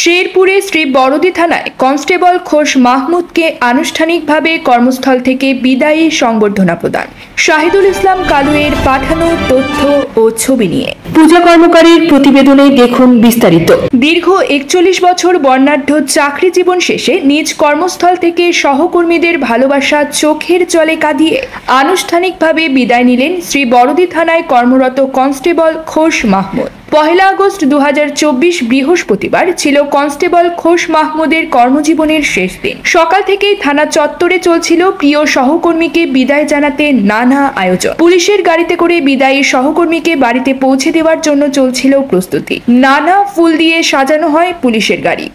শেরপুরে শ্রী বড়দি থানায় কনস্টেবল খোশ মাহমুদকে আনুষ্ঠানিকভাবে কর্মস্থল থেকে বিদায়ী সংবর্ধনা প্রদান। শাহিদুল ইসলাম কালুয়ের পাঠানো তথ্য ও ছবি নিয়ে পূজা কর্মকারীর প্রতিবেদনে দেখুন বিস্তারিত। দীর্ঘ 41 বছর বর্ণাঢ্য চাকরি জীবন শেষে নিজ কর্মস্থল থেকে সহকর্মীদের ভালোবাসা চোখের জলে কাঁদিয়ে আনুষ্ঠানিকভাবে বিদায় নিলেন শ্রী বড়দি থানায় কর্মরত কনস্টেবল খোশ মাহমুদ। 1 আগস্ট 2024 বৃহস্পতিবার ছিল কনস্টেবল খোশ মাহমুদের কর্মজীবনের শেষ দিন। সকাল থেকেই থানা চত্বরে চলছিল প্রিয় সহকর্মীকে বিদায় জানাতে নানা আয়োজন। পুলিশের গাড়িতে করে বিদায়ী সহকর্মীকে বাড়িতে পৌঁছে দেওয়ার জন্য চলছিল প্রস্তুতি। নানা ফুল দিয়ে সাজানো হয় পুলিশের গাড়ি।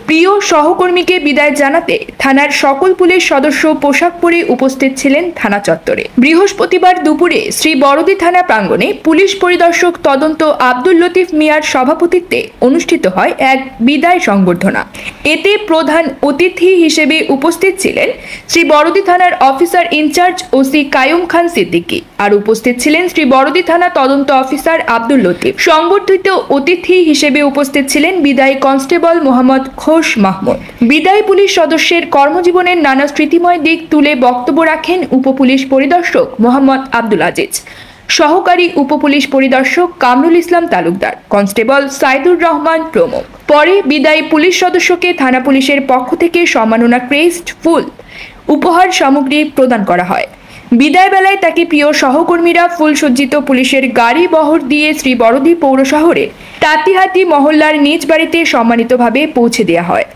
প্রিয় সহকর্মীকে বিদায় জানাতে থানার সকল পুলিশ সদস্য পোশাক পরে উপস্থিত ছিলেন থানা চত্বরে। বৃহস্পতিবার দুপুরে শ্রী বড়দি থানা প্রাঙ্গণে পুলিশ পরিদর্শক তদন্ত আব্দুল লতিফ মিয়ার সভাপতিত্বে অনুষ্ঠিত হয় এক বিদায় সংবর্ধনা। এতে প্রধান অতিথি হিসেবে উপস্থিত ছিলেন শ্রী বড়দি থানার অফিসার ইনচার্জ ওসি কায়ুম খান সিদ্দিকী, আর উপস্থিত ছিলেন শ্রী বড়দি থানা তদন্ত অফিসার আব্দুল লতিফ। সংবর্ধিত অতিথি হিসেবে উপস্থিত ছিলেন বিদায়ী কনস্টেবল মোহাম্মদ খোশ মাহমুদ। বিদায়ী পুলিশ সদস্যের কর্মজীবনের নানা স্মৃতিময় দিক তুলে বক্তব্য রাখেন উপপুলিশ পরিদর্শক মোহাম্মদ আব্দুল আজিজ, সহকারী উপপুলিশ পরিদর্শক কামরুল ইসলাম তালুকদার, কনস্টেবল সাইদুর রহমান প্রমুখ। পরে বিদায়ী পুলিশ সদস্যকে থানা পুলিশের পক্ষ থেকে সম্মাননা ক্রেস্ট, ফুল, উপহার সামগ্রী প্রদান করা হয়। বিদায় বেলায় তাকে প্রিয় সহকর্মীরা ফুল সজ্জিত পুলিশের গাড়ি বহর দিয়ে শ্রী বড়দি পৌর শহরের তাঁতিহাটি মহল্লার নিজ বাড়িতে সম্মানিতভাবে পৌঁছে দেওয়া হয়।